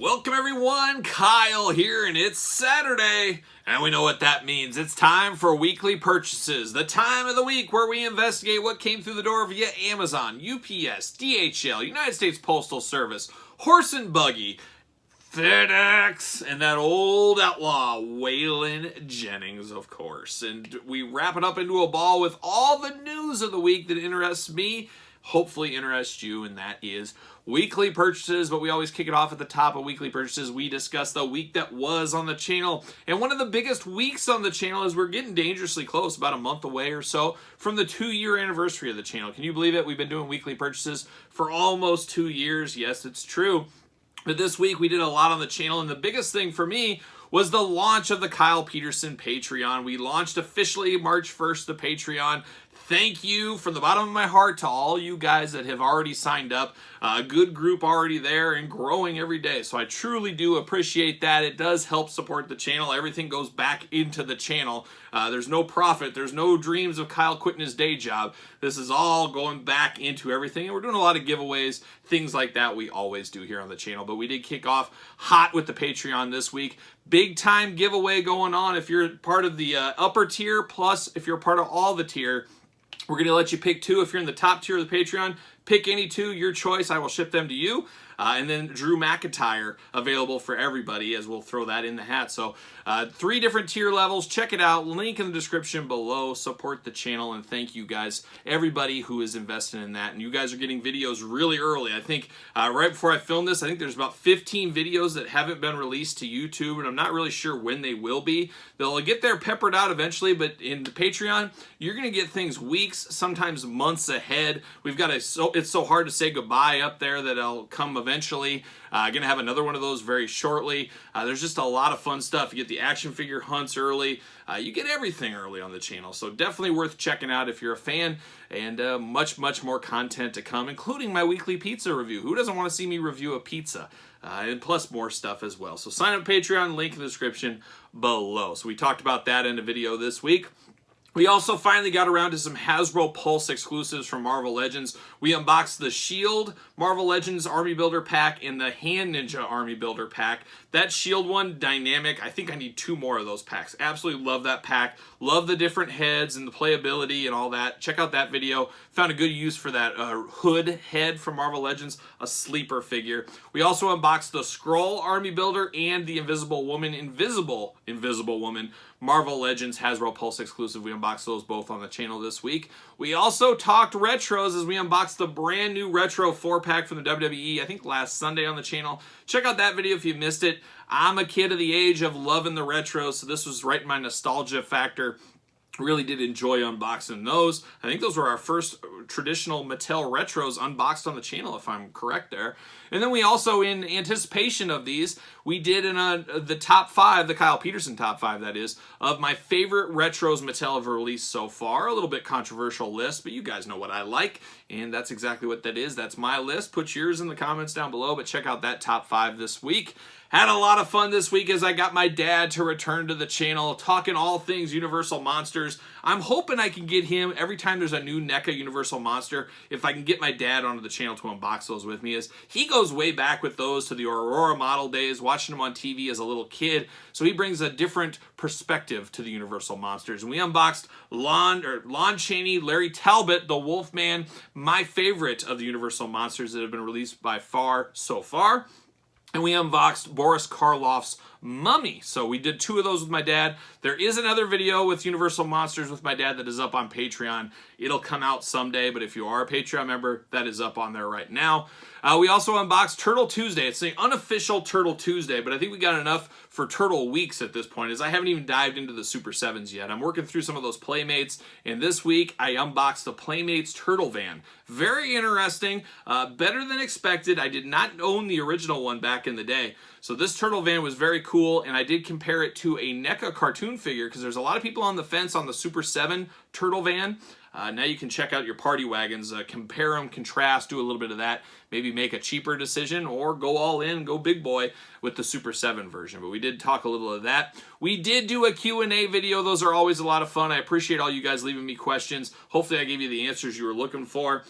Welcome everyone, Kyle here, and it's Saturday, and we know what that means. It's time for weekly purchases, the time of the week where we investigate what came through the door via Amazon, UPS, DHL, United States Postal Service, Horse and Buggy, FedEx, and that old outlaw, Waylon Jennings, of course. And we wrap it up into a ball with all the news of the week that interests me, hopefully interests you, and that is weekly purchases. But we always kick it off at the top of weekly purchases. We discuss the week that was on the channel, and one of the biggest weeks on the channel is we're getting dangerously close, about a month away or so from the 2-year anniversary of the channel. Can you believe it? We've been doing weekly purchases for almost 2 years. Yes, it's true. But this week we did a lot on the channel, and the biggest thing for me was the launch of the Kyle Peterson Patreon. We launched officially March 1st, the Patreon. Thank you from the bottom of my heart to all you guys that have already signed up. A good group already there and growing every day. So I truly do appreciate that. It does help support the channel. Everything goes back into the channel. There's no profit. There's no dreams of Kyle quitting his day job. This is all going back into everything. And we're doing a lot of giveaways, things like that we always do here on the channel. But we did kick off hot with the Patreon this week. Big time giveaway going on. If you're part of the upper tier, plus if you're part of all the tier, we're going to let you pick two. If you're in the top tier of the Patreon, pick any two, your choice. I will ship them to you. And then Drew McIntyre available for everybody, as we'll throw that in the hat. So 3 different tier levels. Check it out. Link in the description below. Support the channel, and thank you guys, everybody who is investing in that. And you guys are getting videos really early. I think right before I filmed this, I think there's about 15 videos that haven't been released to YouTube, and I'm not really sure when they will be. They'll get there peppered out eventually, but in the Patreon, you're going to get things weeks, sometimes months ahead. We've got it's so hard to say goodbye up there that I'll come eventually. Gonna have another one of those very shortly. There's just a lot of fun stuff. You get the action figure hunts early. You get everything early on the channel. So definitely worth checking out if you're a fan. And much more content to come, including my weekly pizza review. Who doesn't want to see me review a pizza? And plus more stuff as well. So sign up Patreon, link in the description below. So we talked about that in a video this week. We also finally got around to some Hasbro Pulse exclusives from Marvel Legends. We unboxed the S.H.I.E.L.D. Marvel Legends Army Builder Pack and the Hand Ninja Army Builder Pack. That S.H.I.E.L.D. one, dynamic. I think I need 2 more of those packs. Absolutely love that pack. Love the different heads and the playability and all that. Check out that video. Found a good use for that hood head from Marvel Legends, a sleeper figure. We also unboxed the Skrull Army Builder and the Invisible Woman, Invisible Woman, Marvel Legends Hasbro Pulse exclusive. We unboxed those both on the channel this week. We also talked retros as we unboxed the brand new retro 4-pack from the WWE, I think last Sunday on the channel. Check out that video if you missed it. I'm a kid of the age of loving the retros, so this was right in my nostalgia factor. Really did enjoy unboxing those. I think those were our first traditional Mattel retros unboxed on the channel, if I'm correct there. And then we also, in anticipation of these, we did in the top 5, the Kyle Peterson top 5, that is, of my favorite retros Mattel have released so far. A little bit controversial list, but you guys know what I like, and that's exactly what that is. That's my list. Put yours in the comments down below, but check out that top 5 this week. Had a lot of fun this week as I got my dad to return to the channel, talking all things Universal Monsters. I'm hoping I can get him, every time there's a new NECA Universal Monster, if I can get my dad onto the channel to unbox those with me, as he goes way back with those to the Aurora model days, watching them on TV as a little kid, so he brings a different perspective to the Universal Monsters. And we unboxed Lon Chaney, Larry Talbot, the Wolfman, my favorite of the Universal Monsters that have been released by far so far. And we unboxed Boris Karloff's Mummy. So we did 2 of those with my dad. There is another video with Universal Monsters with my dad that is up on Patreon. It'll come out someday, but if you are a Patreon member, that is up on there right now. We also unboxed Turtle Tuesday. It's the unofficial Turtle Tuesday, but I think we got enough for Turtle Weeks at this point, as I haven't even dived into the Super 7s yet. I'm working through some of those Playmates, and this week I unboxed the Playmates Turtle Van. Very interesting, better than expected. I did not own the original one back in the day, so this Turtle Van was very cool, and I did compare it to a NECA cartoon figure, because there's a lot of people on the fence on the Super 7 Turtle Van. Now you can check out your party wagons, compare them, contrast, do a little bit of that, maybe make a cheaper decision, or go all in, go big boy with the Super 7 version. But we did talk a little of that. We did do a Q&A video. Those are always a lot of fun. I appreciate all you guys leaving me questions. Hopefully I gave you the answers you were looking for.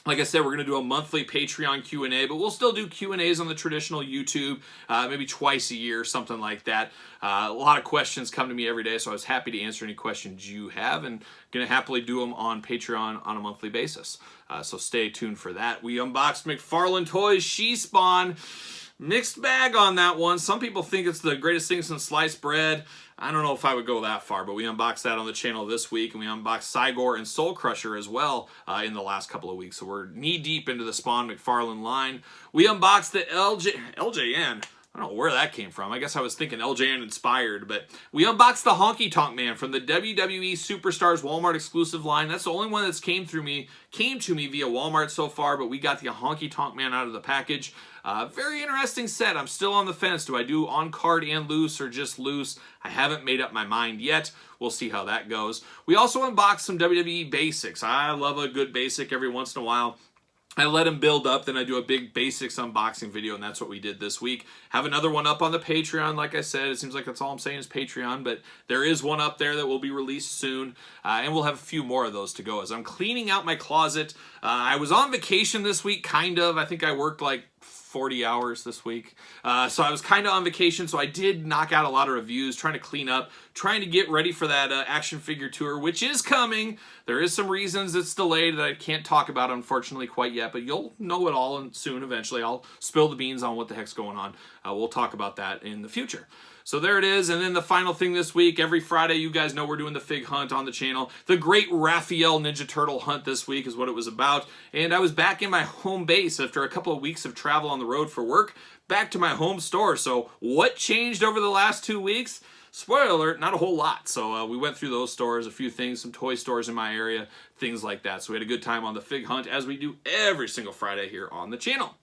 Like I said, we're going to do a monthly Patreon Q&A, but we'll still do Q&As on the traditional YouTube, maybe twice a year, something like that. A lot of questions come to me every day, so I was happy to answer any questions you have, and going to happily do them on Patreon on a monthly basis. So stay tuned for that. We unboxed McFarlane Toys She Spawn. Mixed bag on that one. Some people think it's the greatest thing since sliced bread. I don't know if I would go that far, but we unboxed that on the channel this week, and we unboxed Cygor and Soul Crusher as well in the last couple of weeks. So we're knee-deep into the Spawn McFarlane line. We unboxed the LJN. I don't know where that came from. I guess I was thinking LJN inspired, but we unboxed the Honky Tonk Man from the WWE Superstars Walmart exclusive line. That's the only one that's came to me via Walmart so far, but we got the Honky Tonk Man out of the package. Very interesting set. I'm still on the fence. Do I do on card and loose or just loose? I haven't made up my mind yet. We'll see how that goes. We also unboxed some WWE basics. I love a good basic every once in a while. I let them build up, then I do a big basics unboxing video, and that's what we did this week. Have another one up on the Patreon, like I said. It seems like that's all I'm saying is Patreon, but there is one up there that will be released soon, and we'll have a few more of those to go. As I'm cleaning out my closet, I was on vacation this week, kind of. I think I worked like 40 hours this week. So I was kind of on vacation, so I did knock out a lot of reviews, trying to clean up, trying to get ready for that action figure tour, which is coming. There is some reasons it's delayed that I can't talk about, unfortunately, quite yet, but you'll know it all and soon, eventually. I'll spill the beans on what the heck's going on. We'll talk about that in the future. So there it is, and then the final thing this week, every Friday, you guys know we're doing the fig hunt on the channel. The Great Raphael Ninja Turtle hunt this week is what it was about, and I was back in my home base after a couple of weeks of travel on the road for work, back to my home store. So what changed over the last 2 weeks? Spoiler alert, not a whole lot. So we went through those stores, a few things, some toy stores in my area, things like that. So we had a good time on the fig hunt, as we do every single Friday here on the channel.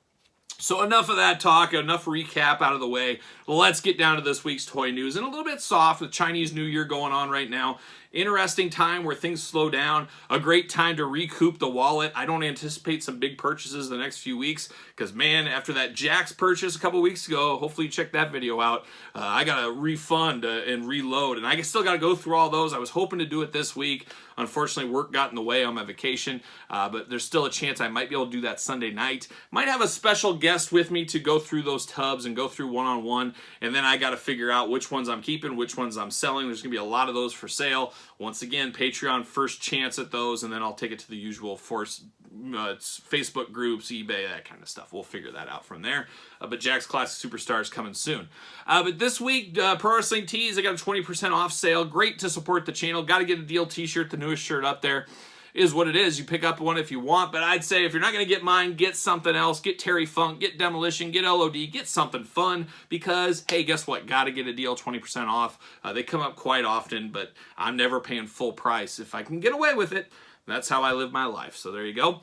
So enough of that talk, enough recap out of the way. Let's get down to this week's toy news. And a little bit soft with Chinese New Year going on right now. Interesting time where things slow down. A great time to recoup the wallet. I don't anticipate some big purchases the next few weeks because, man, after that JAKKS purchase a couple weeks ago, hopefully you check that video out, I got to refund and reload. And I still got to go through all those. I was hoping to do it this week. Unfortunately, work got in the way on my vacation, but there's still a chance I might be able to do that Sunday night. Might have a special guest with me to go through those tubs and go through one-on-one, and then I got to figure out which ones I'm keeping, which ones I'm selling. There's going to be a lot of those for sale. Once again, Patreon first chance at those, and then I'll take it to the usual Facebook groups, eBay, that kind of stuff. We'll figure that out from there. But JAKKS Classics Superstars coming soon. But this week, Pro Wrestling Tees, I got a 20% off sale. Great to support the channel. Got to get a deal t-shirt, the newest shirt up there. Is what it is. You pick up one if you want, but I'd say if you're not going to get mine, get something else. Get Terry Funk, get Demolition, get LOD, get something fun because, hey, guess what? Got to get a deal 20% off. They come up quite often, but I'm never paying full price. If I can get away with it, that's how I live my life. So there you go.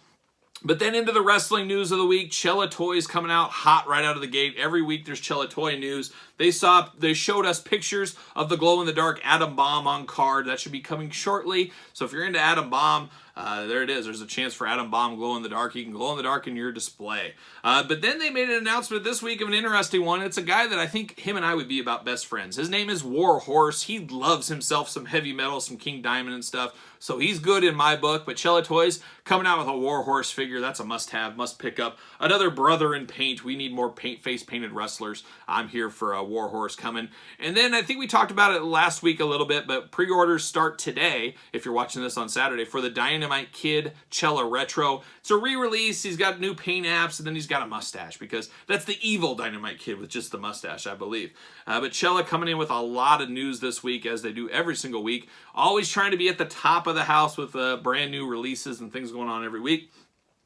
But then into the wrestling news of the week, Chella toys coming out hot right out of the gate. Every week there's Chella toy news. They showed us pictures of the glow-in-the-dark Atom Bomb on card. That should be coming shortly. So if you're into Atom Bomb, there it is. There's a chance for Atom Bomb glow-in-the-dark. You can glow-in-the-dark in your display. But then they made an announcement this week of an interesting one. It's a guy that I think him and I would be about best friends. His name is Warhorse. He loves himself some heavy metal, some King Diamond and stuff. So he's good in my book. But Chella Toys coming out with a Warhorse figure. That's a must-have, must pick up. Another brother in paint. We need more face-painted wrestlers. I'm here for a Warhorse coming. And then I think we talked about it last week a little bit, but pre-orders start today, if you're watching this on Saturday, for the Dynamite Kid Chella Retro. It's a re-release. He's got new paint apps, and then he's got a mustache, because that's the evil Dynamite Kid with just the mustache, I believe. But Chella coming in with a lot of news this week, as they do every single week. Always trying to be at the top of the house with brand new releases and things going on every week.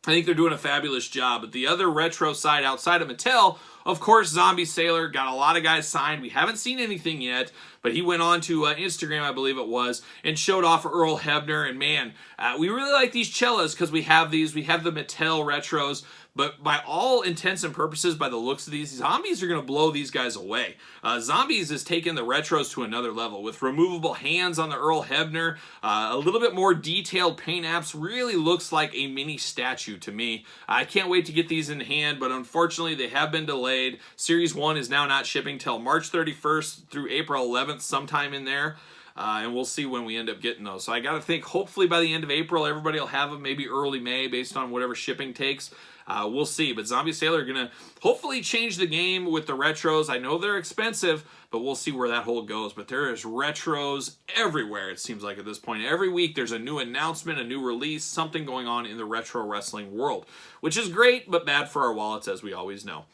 I think they're doing a fabulous job. But the other retro side outside of Mattel, of course, Zombie Sailor got a lot of guys signed. We haven't seen anything yet, but he went on to Instagram, I believe it was, and showed off Earl Hebner. And man, we really like these Chellas because we have these. We have the Mattel retros. But by all intents and purposes, by the looks of these, Zombies are going to blow these guys away. Zombies is taking the retros to another level with removable hands on the Earl Hebner, a little bit more detailed paint apps. Really looks like a mini statue to me. I can't wait to get these in hand, but unfortunately they have been delayed. Series 1 is now not shipping till March 31st through April 11th, sometime in there. and we'll see when we end up getting those. So I got to think hopefully by the end of April, everybody will have them, maybe early May based on whatever shipping takes. We'll see. But Zombie Sailor are going to hopefully change the game with the retros. I know they're expensive, but we'll see where that whole goes. But there is retros everywhere, it seems like at this point. Every week there's a new announcement, a new release, something going on in the retro wrestling world, which is great, but bad for our wallets, as we always know.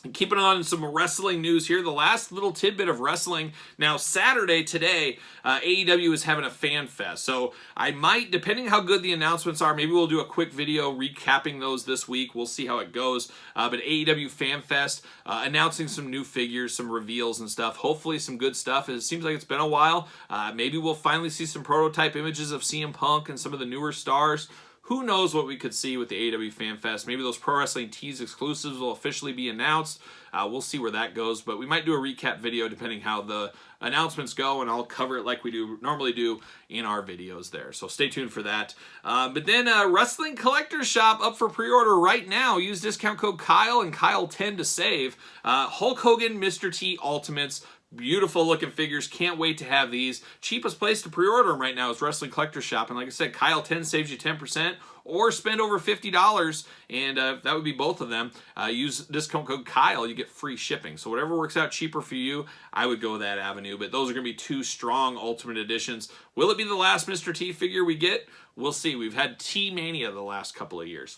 And keeping on some wrestling news here, the last little tidbit of wrestling. Now, Saturday, today, AEW is having a fan fest. So I might, depending how good the announcements are, maybe we'll do a quick video recapping those this week. We'll see how it goes. But AEW Fan Fest, announcing some new figures, some reveals and stuff. Hopefully some good stuff. It seems like it's been a while. Maybe we'll finally see some prototype images of CM Punk and some of the newer stars. Who knows what we could see with the AEW Fan Fest. Maybe those Pro Wrestling Tees exclusives will officially be announced. We'll see where that goes, but we might do a recap video depending how the announcements go, and I'll cover it like we normally do in our videos there. So stay tuned for that. But then Wrestling Collector's Shop up for pre-order right now. Use discount code Kyle and Kyle10 to save. Hulk Hogan Mr. T Ultimates. Beautiful looking figures. Can't wait to have these. Cheapest place to pre-order them right now is Wrestling Collector's Shop. And like I said, Kyle 10 saves you 10%, or spend over $50, and that would be both of them. Use discount code Kyle. You get free shipping. So whatever works out cheaper for you, I would go that avenue. But those are going to be two strong Ultimate Editions. Will it be the last Mr. T figure we get? We'll see. We've had T-Mania the last couple of years.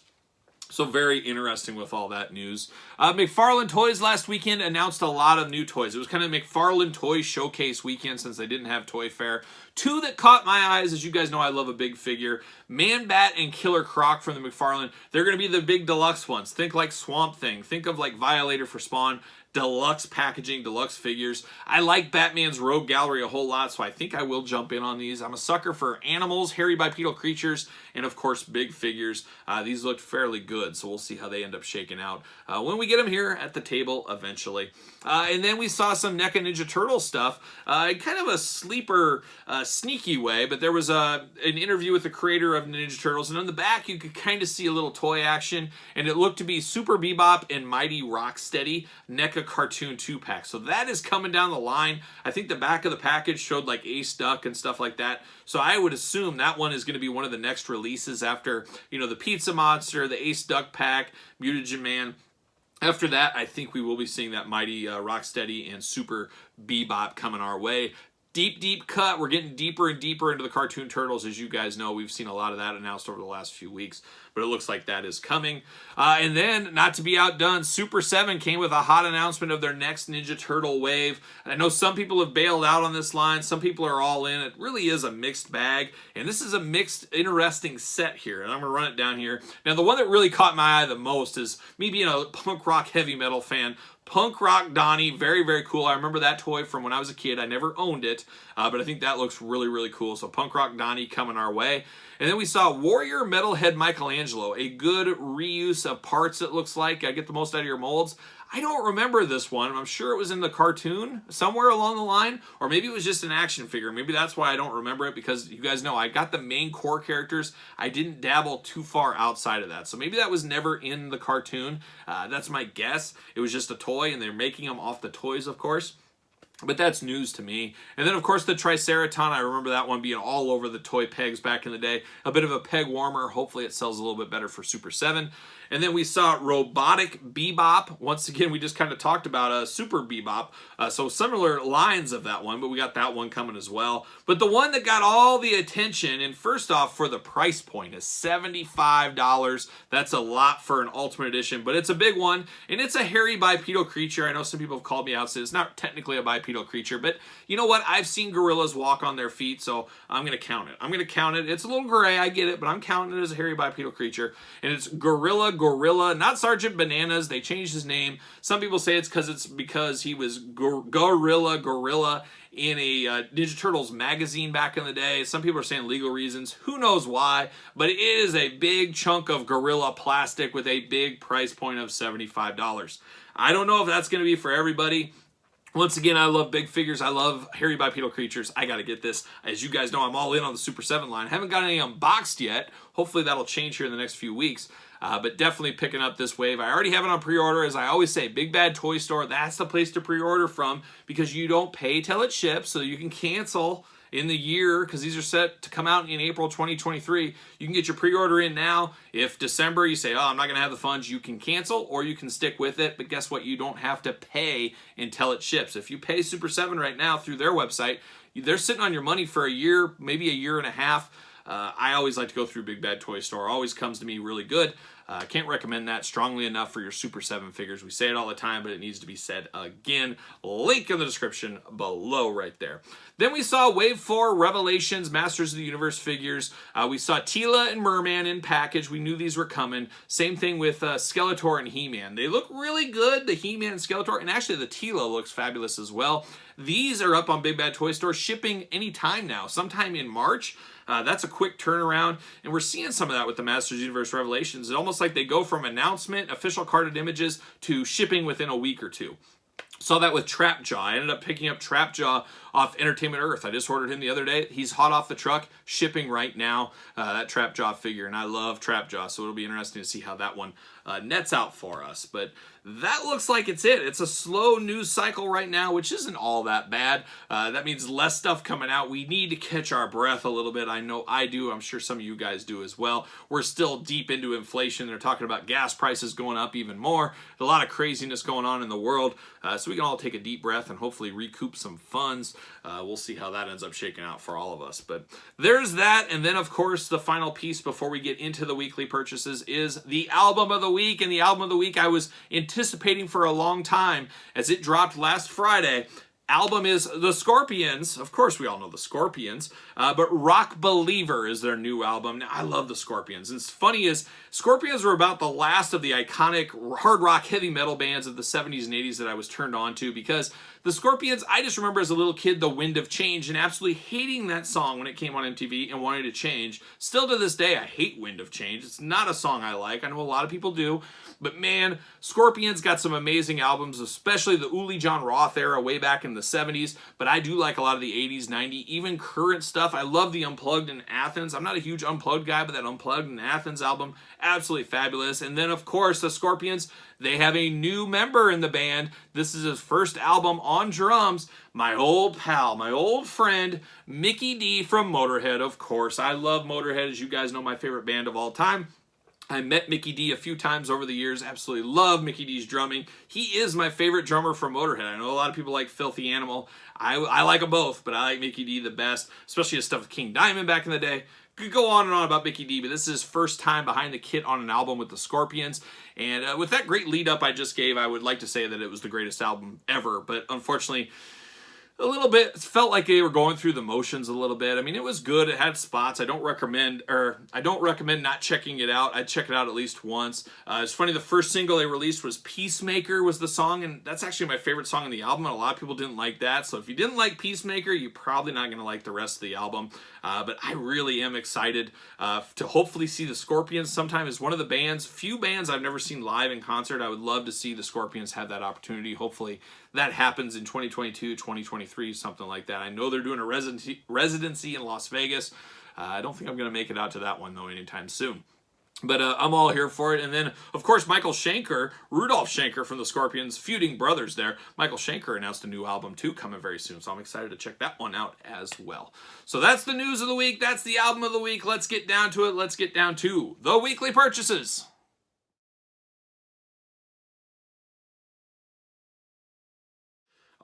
So very interesting with all that news. McFarlane Toys last weekend announced a lot of new toys. It was kind of McFarlane Toy Showcase weekend since they didn't have Toy Fair. Two that caught my eyes, as you guys know I love a big figure. Man-Bat and Killer Croc from the McFarlane. They're going to be the big deluxe ones. Think like Swamp Thing. Think of like Violator for Spawn. Deluxe packaging, deluxe figures. I like Batman's Rogue Gallery a whole lot, so I think I will jump in on these. I'm a sucker for animals, hairy bipedal creatures, and of course big figures. These looked fairly good, so we'll see how they end up shaking out when we get them here at the table eventually. And then we saw some NECA Ninja Turtle stuff, kind of a sleeper, sneaky way, but there was an interview with the creator of Ninja Turtles, and on the back you could kind of see a little toy action, and it looked to be Super Bebop and Mighty Rocksteady NECA cartoon 2-pack. So that is coming down the line. I think the back of the package showed like Ace Duck and stuff like that. So I would assume that one is going to be one of the next releases after, you know, the Pizza Monster, the Ace Duck pack, Mutagen Man. After that, I think we will be seeing that Mighty Rocksteady and Super Bebop coming our way. Deep, deep cut. We're getting deeper and deeper into the cartoon turtles. As you guys know, we've seen a lot of that announced over the last few weeks, but it looks like that is coming. And then, not to be outdone, Super7 came with a hot announcement of their next Ninja Turtle wave. I know some people have bailed out on this line. Some people are all in. It really is a mixed bag, and this is a mixed, interesting set here, and I'm going to run it down here. Now, the one that really caught my eye the most is me being a punk rock heavy metal fan. Punk Rock Donnie, very, very cool. I remember that toy from when I was a kid. I never owned it, but I think that looks really, really cool. So Punk Rock Donnie coming our way. And then we saw Warrior Metalhead Michelangelo, a good reuse of parts, it looks like. I get the most out of your molds. I don't remember this one. I'm sure it was in the cartoon somewhere along the line, or maybe it was just an action figure. Maybe that's why I don't remember it, because you guys know I got the main core characters. I didn't dabble too far outside of that. So maybe that was never in the cartoon. That's my guess. It was just a toy, and they're making them off the toys, of course. But that's news to me. And then, of course, the Triceraton. I remember that one being all over the toy pegs back in the day. A bit of a peg warmer. Hopefully it sells a little bit better for Super 7. And then we saw Robotic Bebop. Once again, we just kind of talked about Super Bebop. So similar lines of that one, but we got that one coming as well. But the one that got all the attention, and first off, for the price point, is $75. That's a lot for an Ultimate Edition, but it's a big one, and it's a hairy bipedal creature. I know some people have called me out and said it's not technically a bipedal creature, but you know what? I've seen gorillas walk on their feet, so I'm going to count it. I'm going to count it. It's a little gray, I get it, but I'm counting it as a hairy bipedal creature, and it's Gorilla, not Sergeant Bananas. They changed his name. Some people say it's because he was Gorilla in a Ninja Turtles magazine back in the day. Some people are saying legal reasons. Who knows why? But it is a big chunk of Gorilla plastic with a big price point of $75. I don't know if that's going to be for everybody. Once again, I love big figures. I love hairy bipedal creatures. I got to get this. As you guys know, I'm all in on the Super 7 line. Haven't got any unboxed yet. Hopefully that'll change here in the next few weeks. But definitely picking up this wave. I already have it on pre-order. As I always say, Big Bad Toy Store, that's the place to pre-order from, because you don't pay till it ships, so you can cancel in the year, because these are set to come out in April 2023. You can get your pre-order in now. If December you say, oh, I'm not going to have the funds, you can cancel or you can stick with it. But guess what? You don't have to pay until it ships. If you pay Super7 right now through their website, they're sitting on your money for a year, maybe a year and a half. I always like to go through Big Bad Toy Store. Always comes to me really good. Can't recommend that strongly enough for your Super7 figures. We say it all the time, but it needs to be said again. Link in the description below right there. Then we saw Wave 4 Revelations Masters of the Universe figures. We saw Tila and Merman in package. We knew these were coming. Same thing with Skeletor and He-Man. They look really good, the He-Man and Skeletor, and actually the Tila looks fabulous as well. These are up on Big Bad Toy Store, shipping anytime now, sometime in March. That's a quick turnaround, and we're seeing some of that with the Masters Universe Revelations. It's almost like they go from announcement, official carded images, to shipping within a week or two. Saw that with Trapjaw. I ended up picking up Trapjaw off Entertainment Earth. I just ordered him the other day. He's hot off the truck, shipping right now, that Trapjaw figure, and I love Trapjaw, so it'll be interesting to see how that one nets out for us. But that looks like it's it. It's a slow news cycle right now, which isn't all that bad. That means less stuff coming out. We need to catch our breath a little bit. I know I do. I'm sure some of you guys do as well. We're still deep into inflation. They're talking about gas prices going up even more. A lot of craziness going on in the world. So we can all take a deep breath and hopefully recoup some funds. We'll see how that ends up shaking out for all of us. But there's that. And then, of course, the final piece before we get into the weekly purchases is the album of the week. And the album of the week I was anticipating for a long time as it dropped last Friday. Album is The Scorpions. Of course, we all know The Scorpions, but Rock Believer is their new album. Now, I love The Scorpions. And it's funny is Scorpions were about the last of the iconic hard rock heavy metal bands of the 70s and 80s that I was turned on to, because The Scorpions, I just remember as a little kid, The Wind of Change, and absolutely hating that song when it came on MTV and wanting to change. Still to this day, I hate Wind of Change. It's not a song I like. I know a lot of people do. But man, Scorpions got some amazing albums, especially the Uli John Roth era way back in the 70s. But I do like a lot of the 80s, 90s, even current stuff. I love the Unplugged in Athens. I'm not a huge Unplugged guy, but that Unplugged in Athens album, absolutely fabulous. And then, of course, the Scorpions, they have a new member in the band. This is his first album on drums. My old pal, my old friend, Mickey D from Motorhead, of course. I love Motorhead, as you guys know, my favorite band of all time. I met Mickey D a few times over the years. Absolutely love Mickey D's drumming. He is my favorite drummer from Motorhead. I know a lot of people like Filthy Animal. I like them both, but I like Mickey D the best, especially his stuff with King Diamond back in the day. Could go on and on about Mickey D, but this is his first time behind the kit on an album with the Scorpions. And with that great lead up I just gave, I would like to say that it was the greatest album ever, but unfortunately, a little bit, it felt like they were going through the motions a little bit. I mean, it was good. It had spots. I don't recommend not checking it out. I'd check it out at least once. It's funny, the first single they released was Peacemaker was the song, and that's actually my favorite song on the album, and a lot of people didn't like that. So if you didn't like Peacemaker, you're probably not going to like the rest of the album. But I really am excited to hopefully see the Scorpions sometime as one of the few bands I've never seen live in concert. I would love to see the Scorpions have that opportunity. Hopefully that happens in 2022, 2023, something like that. I know they're doing a residency in Las Vegas. I don't think I'm going to make it out to that one, though, anytime soon. But I'm all here for it. And then, of course, Rudolph Schenker from the Scorpions, feuding brothers there. Michael Schenker announced a new album, too, coming very soon. So I'm excited to check that one out as well. So that's the news of the week. That's the album of the week. Let's get down to it. Let's get down to the weekly purchases.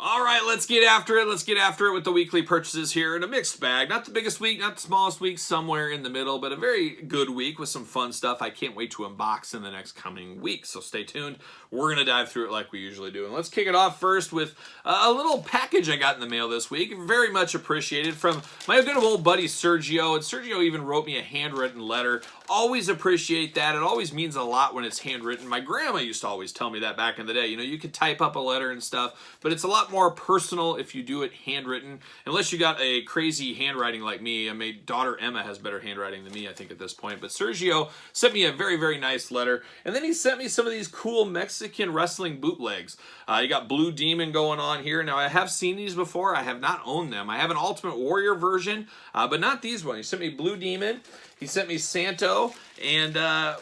All right, let's get after it. Let's get after it with the weekly purchases here in a mixed bag. Not the biggest week, not the smallest week, somewhere in the middle, but a very good week with some fun stuff I can't wait to unbox in the next coming weeks. So stay tuned. We're going to dive through it like we usually do. And let's kick it off first with a little package I got in the mail this week. Very much appreciated from my good old buddy Sergio. And Sergio even wrote me a handwritten letter. Always appreciate that. It always means a lot when it's handwritten. My grandma used to always tell me that back in the day. You know, you could type up a letter and stuff, but it's a lot more personal if you do it handwritten. Unless you got a crazy handwriting like me. My daughter Emma has better handwriting than me, I think, at this point. But Sergio sent me a very, very nice letter. And then he sent me some of these cool Mexican wrestling bootlegs. You got Blue Demon going on here. Now, I have seen these before. I have not owned them. I have an Ultimate Warrior version, but not these ones. He sent me Blue Demon. He sent me Santo and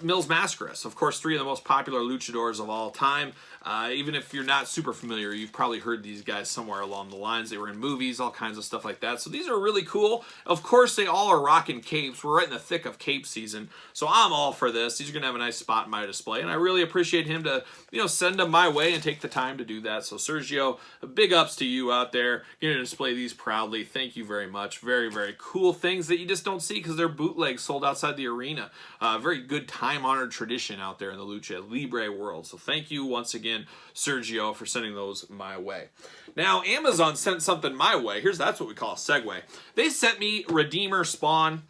Mills Mascaras. Of course, three of the most popular luchadors of all time. Even if you're not super familiar, you've probably heard these guys somewhere along the lines. They were in movies, all kinds of stuff like that. So these are really cool. Of course, they all are rocking capes. We're right in the thick of cape season. So I'm all for this. These are going to have a nice spot in my display. And I really appreciate him to, send them my way and take the time to do that. So Sergio, big ups to you out there. You're going to display these proudly. Thank you very much. Very, very cool things that you just don't see because they're bootlegs sold outside the arena. Very good time-honored tradition out there in the Lucha Libre world. So thank you once again, Sergio, for sending those my way. Now, Amazon sent something my way. That's what we call a segue. They sent me Redeemer Spawn,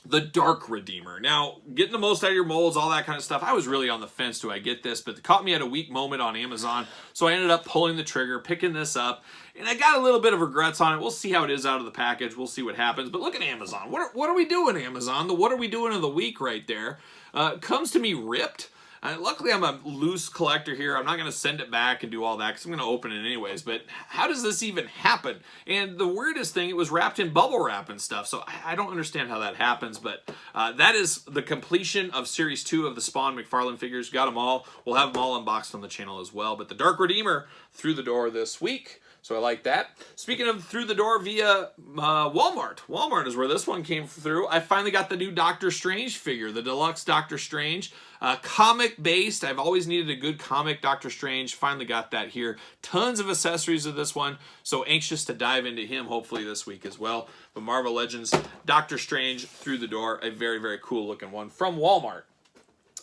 the Dark Redeemer. Now, getting the most out of your molds, all that kind of stuff, I was really on the fence, do I get this? But it caught me at a weak moment on Amazon, so I ended up pulling the trigger, picking this up, and I got a little bit of regrets on it. We'll see how it is out of the package. We'll see what happens. But look at Amazon. What are we doing, Amazon? What are we doing of the week right there? Comes to me ripped. Luckily, I'm a loose collector here. I'm not going to send it back and do all that because I'm going to open it anyways. But how does this even happen? And the weirdest thing, it was wrapped in bubble wrap and stuff. So I don't understand how that happens. But that is the completion of Series 2 of the Spawn McFarlane figures. Got them all. We'll have them all unboxed on the channel as well. But the Dark Redeemer through the door this week. So I like that. Speaking of through the door via Walmart. Walmart is where this one came through. I finally got the new Doctor Strange figure, the deluxe Doctor Strange. Comic based. I've always needed a good comic Doctor Strange. Finally got that here. Tons of accessories of this one. So anxious to dive into him hopefully this week as well. But Marvel Legends Doctor Strange through the door. A very, very cool looking one from Walmart.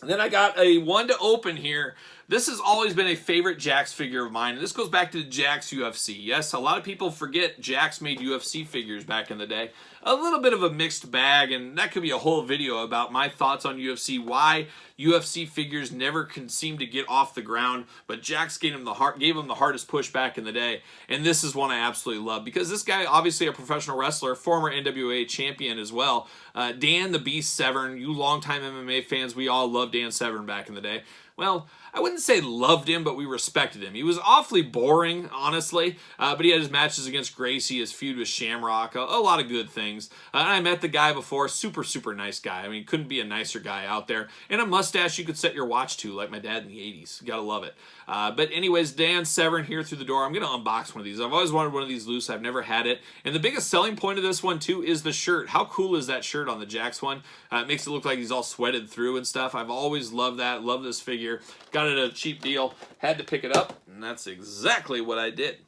And then I got a one to open here. This has always been a favorite JAKKS figure of mine. And this goes back to the JAKKS UFC. Yes, a lot of people forget JAKKS made UFC figures back in the day. A little bit of a mixed bag, and that could be a whole video about my thoughts on UFC, why UFC figures never can seem to get off the ground, but JAKKS gave him the hardest push back in the day. And this is one I absolutely love because this guy, obviously a professional wrestler, former NWA champion as well. Dan the Beast Severn, you longtime MMA fans, we all loved Dan Severn back in the day. Well, I wouldn't say loved him, but we respected him. He was awfully boring, honestly, but he had his matches against Gracie, his feud with Shamrock, a lot of good things. I met the guy before, super, super nice guy. I mean, couldn't be a nicer guy out there. And a mustache you could set your watch to, like my dad in the 80s. Gotta love it. But anyways, Dan Severn here through the door. I'm going to unbox one of these. I've always wanted one of these loose. I've never had it. And the biggest selling point of this one, too, is the shirt. How cool is that shirt on the JAKKS one? It makes it look like he's all sweated through and stuff. I've always loved that. Love this figure. Got it at a cheap deal. Had to pick it up, and that's exactly what I did.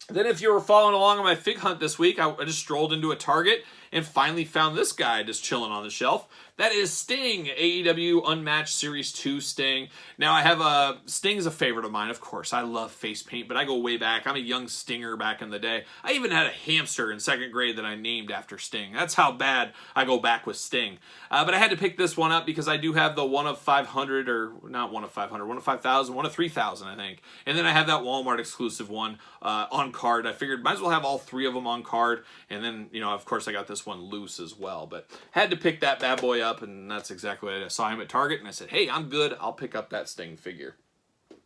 Then if you were following along on my fig hunt this week, I just strolled into a Target and finally found this guy just chilling on the shelf. That is Sting, AEW Unmatched Series 2 Sting. Now, I have Sting's a favorite of mine, of course. I love face paint, but I go way back. I'm a young Stinger back in the day. I even had a hamster in second grade that I named after Sting. That's how bad I go back with Sting. But I had to pick this one up because I do have the 1 of 500, or not 1 of 500, 1 of 5,000, 1 of 3,000, I think. And then I have that Walmart exclusive one on card. I figured might as well have all three of them on card. And then, of course, I got this one loose as well. But had to pick that bad boy up, and that's exactly what I saw him at Target, and I said, hey, I'm good. I'll pick up that Sting figure.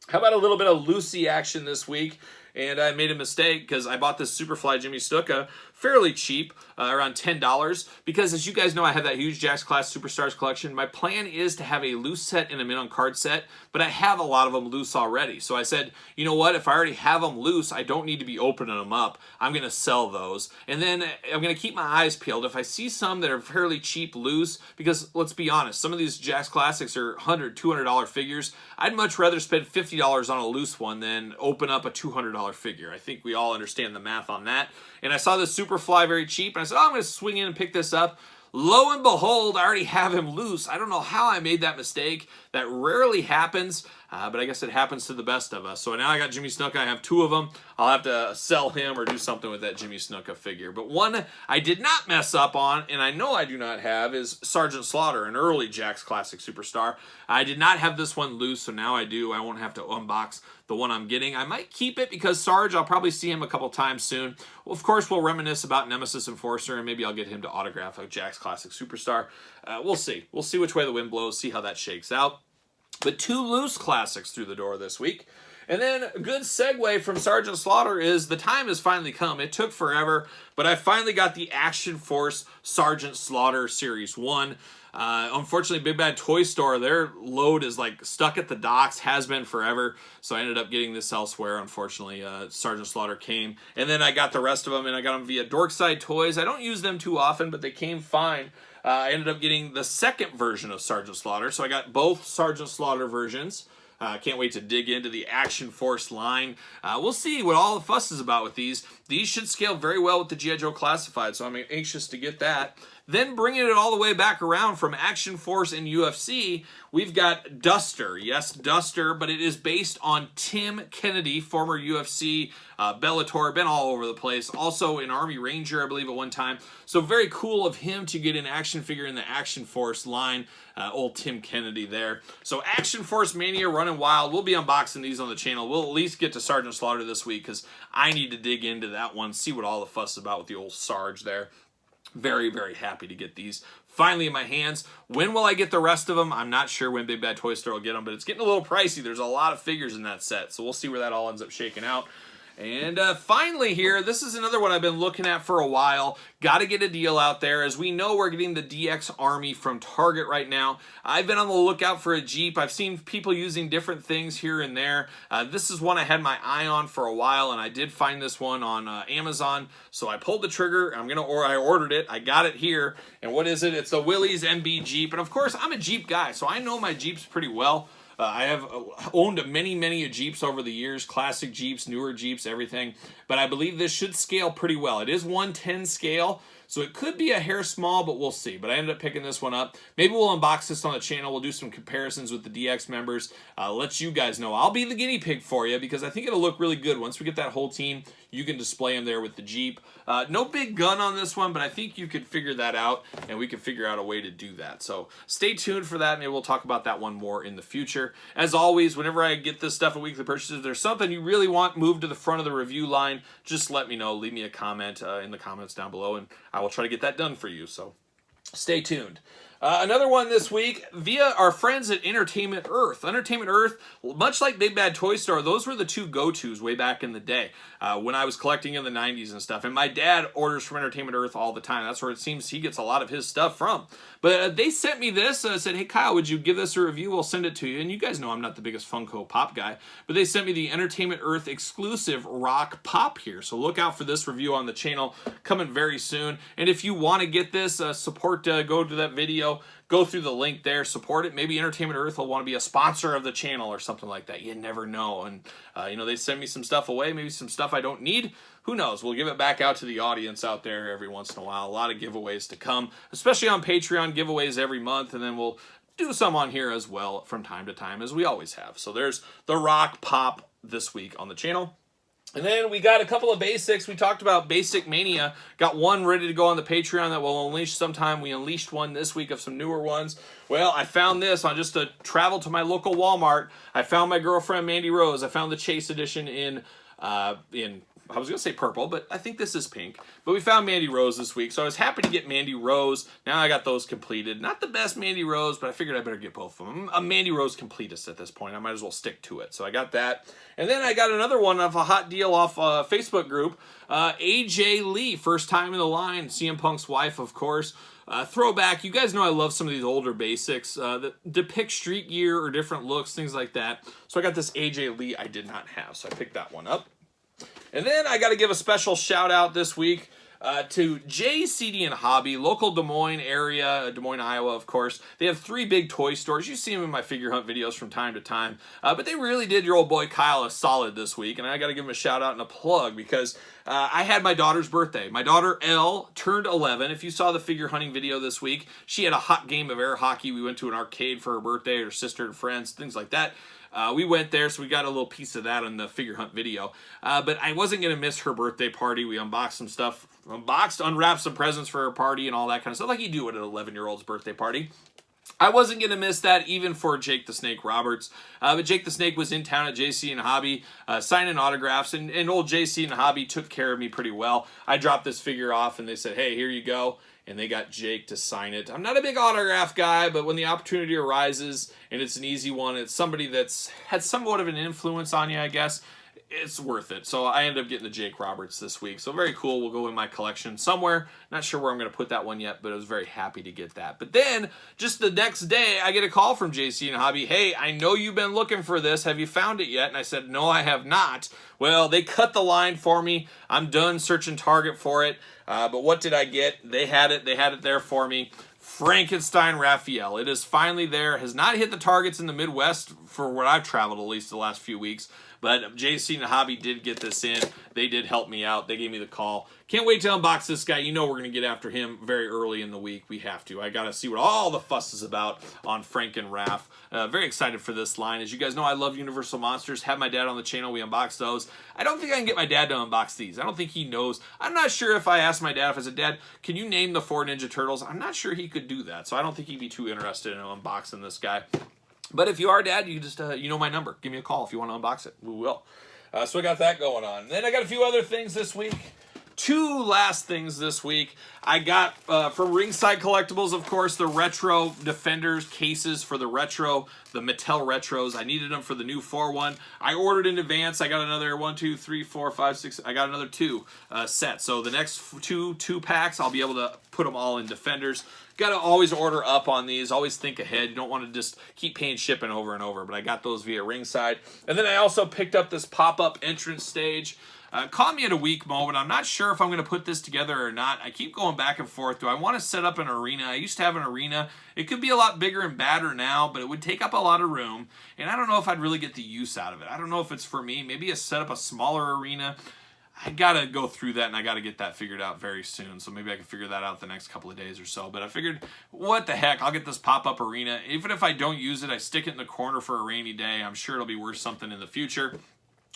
How about a little bit of Lucy action this week? And I made a mistake because I bought this Superfly Jimmy Snuka fairly cheap, around $10, because as you guys know, I have that huge JAKKS Class Superstars collection. My plan is to have a loose set and a mint on card set, but I have a lot of them loose already. So I said, you know what, if I already have them loose, I don't need to be opening them up. I'm going to sell those. And then I'm going to keep my eyes peeled. If I see some that are fairly cheap loose, because let's be honest, some of these JAKKS Classics are $100, $200 figures. I'd much rather spend $50 on a loose one than open up a $200 figure. I think we all understand the math on that. And I saw this Superfly very cheap, and I said, oh, I'm going to swing in and pick this up. Lo and behold, I already have him loose. I don't know how I made that mistake. That rarely happens, but I guess it happens to the best of us. So now I got Jimmy Snuka. I have two of them. I'll have to sell him or do something with that Jimmy Snuka figure. But one I did not mess up on, and I know I do not have, is Sergeant Slaughter, an early JAKKS Classic Superstar. I did not have this one loose, so now I do. I won't have to unbox the one I'm getting. I might keep it because Sarge, I'll probably see him a couple times soon. Well, of course, we'll reminisce about Nemesis Enforcer, and maybe I'll get him to autograph a JAKKS Classic Superstar. We'll see. We'll see which way the wind blows, see how that shakes out. But two loose classics through the door this week. And then a good segue from Sergeant Slaughter is the time has finally come. It took forever, but I finally got the Action Force Sergeant Slaughter Series 1. Unfortunately, Big Bad Toy Store, their load is like stuck at the docks, has been forever. So I ended up getting this elsewhere. Unfortunately, Sergeant Slaughter came. And then I got the rest of them, and I got them via Dorkside Toys. I don't use them too often, but they came fine. I ended up getting the second version of Sergeant Slaughter. So I got both Sergeant Slaughter versions. Can't wait to dig into the Action Force line. We'll see what all the fuss is about with these. These should scale very well with the G.I. Joe Classified, so I'm anxious to get that. Then bringing it all the way back around from Action Force and UFC, we've got Duster. Yes, Duster, but it is based on Tim Kennedy, former UFC, Bellator, been all over the place. Also an Army Ranger, I believe, at one time. So very cool of him to get an action figure in the Action Force line. Old Tim Kennedy there. So Action Force Mania running wild. We'll be unboxing these on the channel. We'll at least get to Sergeant Slaughter this week because I need to dig into that one, see what all the fuss is about with the old Sarge there. Very, very happy to get these finally in my hands. When will I get the rest of them? I'm not sure when Big Bad Toy Store will get them, but it's getting a little pricey. There's a lot of figures in that set, so we'll see where that all ends up shaking out. And finally here, this is another one I've been looking at for a while. Got to get a deal out there. As we know, we're getting the DX Army from Target right now. I've been on the lookout for a Jeep. I've seen people using different things here and there. This is one I had my eye on for a while, and I did find this one on Amazon. So I pulled the trigger. I ordered it. I got it here. And what is it? It's the Willys MB Jeep. And of course, I'm a Jeep guy, so I know my Jeeps pretty well. I have owned many Jeeps over the years, classic Jeeps, newer Jeeps, everything. But I believe this should scale pretty well. It is 1/10 scale, so it could be a hair small, but we'll see. But I ended up picking this one up. Maybe we'll unbox this on the channel. We'll do some comparisons with the DX members. Let you guys know. I'll be the guinea pig for you because I think it'll look really good. Once we get that whole team, you can display them there with the Jeep. No big gun on this one, but I think you could figure that out, and we can figure out a way to do that. So stay tuned for that. Maybe we'll talk about that one more in the future. As always, whenever I get this stuff at Weekly Purchases, if there's something you really want moved to the front of the review line, just let me know. Leave me a comment in the comments down below, and I will try to get that done for you. So stay tuned. Another one this week via our friends at Entertainment Earth. Entertainment Earth, much like Big Bad Toy Store, those were the two go-tos way back in the day when I was collecting in the 90s and stuff. And my dad orders from Entertainment Earth all the time. That's where it seems he gets a lot of his stuff from. But they sent me this. Said, hey, Kyle, would you give this a review? We'll send it to you. And you guys know I'm not the biggest Funko Pop guy. But they sent me the Entertainment Earth exclusive Rock Pop here. So look out for this review on the channel coming very soon. And if you want to get this, go to that video. Go through the link there, support it. Maybe Entertainment Earth will want to be a sponsor of the channel or something like that. You never know. And, they send me some stuff away, maybe some stuff I don't need. Who knows? We'll give it back out to the audience out there every once in a while. A lot of giveaways to come, especially on Patreon, giveaways every month. And then we'll do some on here as well from time to time, as we always have. So there's the Rock Pop this week on the channel. And then we got a couple of basics. We talked about Basic Mania. Got one ready to go on the Patreon that we'll unleash sometime. We unleashed one this week of some newer ones. Well, I found this on just a travel to my local Walmart. I found my girlfriend Mandy Rose. I found the Chase edition in I was going to say purple, but I think this is pink. But we found Mandy Rose this week, so I was happy to get Mandy Rose. Now I got those completed. Not the best Mandy Rose, but I figured I better get both of them. I'm a Mandy Rose completist at this point. I might as well stick to it. So I got that. And then I got another one of a hot deal off a Facebook group. AJ Lee, first time in the line. CM Punk's wife, of course. Throwback. You guys know I love some of these older basics that depict street gear or different looks, things like that. So I got this AJ Lee I did not have, so I picked that one up. And then I got to give a special shout out this week to JCD and Hobby, local Des Moines area, Des Moines, Iowa, of course. They have 3 big toy stores. You see them in my figure hunt videos from time to time. But they really did your old boy Kyle a solid this week. And I got to give him a shout out and a plug because I had my daughter's birthday. My daughter, Elle, turned 11. If you saw the figure hunting video this week, she had a hot game of air hockey. We went to an arcade for her birthday, her sister and friends, things like that. We went there, so we got a little piece of that on the figure hunt video. But I wasn't going to miss her birthday party. We unboxed some stuff, unwrapped some presents for her party and all that kind of stuff, like you do at an 11-year-old's birthday party. I wasn't going to miss that even for Jake the Snake Roberts. But Jake the Snake was in town at JC and Hobby signing autographs, and old JC and Hobby took care of me pretty well. I dropped this figure off, and they said, hey, here you go. and they got Jake to sign it. I'm not a big autograph guy, but when the opportunity arises and it's an easy one, it's somebody that's had somewhat of an influence on you, I guess, it's worth it. So I ended up getting the Jake Roberts this week. So very cool. Will go in my collection somewhere. Not sure where I'm going to put that one yet, but I was very happy to get that. But then just the next day, I get a call from JC and Hobby. Hey, I know you've been looking for this. Have you found it yet? And I said, no, I have not. Well, they cut the line for me. I'm done searching Target for it. But what did I get? They had it. They had it there for me. Frankenstein Raphael. It is finally there. Has not hit the Targets in the Midwest for where I've traveled, at least the last few weeks. But JC and Hobby did get this in. They did help me out. They gave me the call. Can't wait to unbox this guy. You know we're going to get after him very early in the week. We have to. I got to see what all the fuss is about on Frank and Raph. Very excited for this line. As you guys know, I love Universal Monsters. Have my dad on the channel. We unbox those. I don't think I can get my dad to unbox these. I don't think he knows. I'm not sure if I asked my dad, if I said, Dad, can you name the 4 Ninja Turtles? I'm not sure he could do that. So I don't think he'd be too interested in unboxing this guy. But if you are, Dad, you just, you know my number. Give me a call if you want to unbox it. We will. So I got that going on. And then I got a few other things this week. 2 last things this week. I got, from Ringside Collectibles, of course, the Retro Defenders cases for the Retro, the Mattel Retros. I needed them for the new 4-1. I ordered in advance. I got another 1, 2, 3, 4, 5, 6. I got another 2 sets. So the next two packs, I'll be able to put them all in Defenders. Got to always order up on these. Always think ahead. You don't want to just keep paying shipping over and over. But I got those via Ringside. And then I also picked up this pop-up entrance stage. Caught me at a weak moment. I'm not sure if I'm going to put this together or not. I keep going back and forth. Do I want to set up an arena? I used to have an arena. It could be a lot bigger and badder now, but it would take up a lot of room. And I don't know if I'd really get the use out of it. I don't know if it's for me. Maybe set up a smaller arena. I got to go through that, and I got to get that figured out very soon. So maybe I can figure that out the next couple of days or so. But I figured, what the heck, I'll get this pop-up arena. Even if I don't use it, I stick it in the corner for a rainy day. I'm sure it'll be worth something in the future.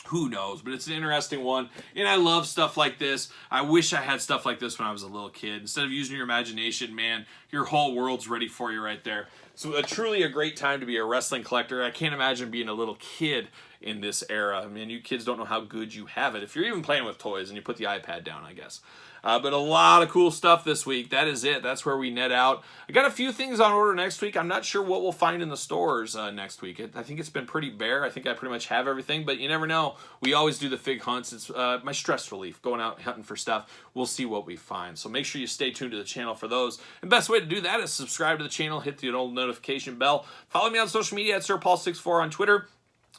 Who knows? But it's an interesting one, and I love stuff like this. I wish I had stuff like this when I was a little kid. Instead of using your imagination, man, your whole world's ready for you right there. So truly a great time to be a wrestling collector. I can't imagine being a little kid in this era. I mean, you kids don't know how good you have it. If you're even playing with toys and you put the iPad down, I guess. But a lot of cool stuff this week. That is it. That's where we net out. I got a few things on order next week. I'm not sure what we'll find in the stores next week. I think it's been pretty bare. I think I pretty much have everything, but you never know. We always do the fig hunts. It's my stress relief, going out hunting for stuff. We'll see what we find. So make sure you stay tuned to the channel for those. And best way to do that is subscribe to the channel, hit the old notification bell. Follow me on social media at SirPaul64 on Twitter.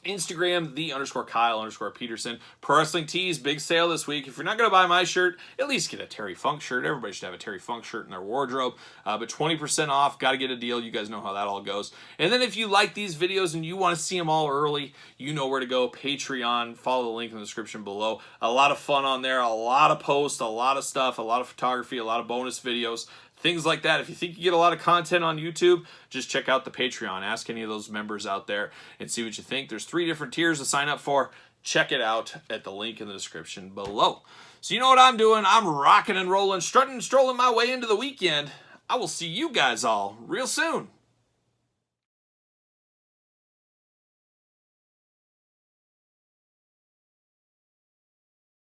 Instagram, _Kyle_Peterson. Pro Wrestling Tees, big sale this week. If you're not going to buy my shirt, at least get a Terry Funk shirt. Everybody should have a Terry Funk shirt in their wardrobe. But 20% off, got to get a deal. You guys know how that all goes. And then if you like these videos and you want to see them all early, you know where to go. Patreon, follow the link in the description below. A lot of fun on there, a lot of posts, a lot of stuff, a lot of photography, a lot of bonus videos. Things like that. If you think you get a lot of content on YouTube, just check out the Patreon. Ask any of those members out there and see what you think. There's 3 different tiers to sign up for. Check it out at the link in the description below. So you know what I'm doing. I'm rocking and rolling, strutting and strolling my way into the weekend. I will see you guys all real soon.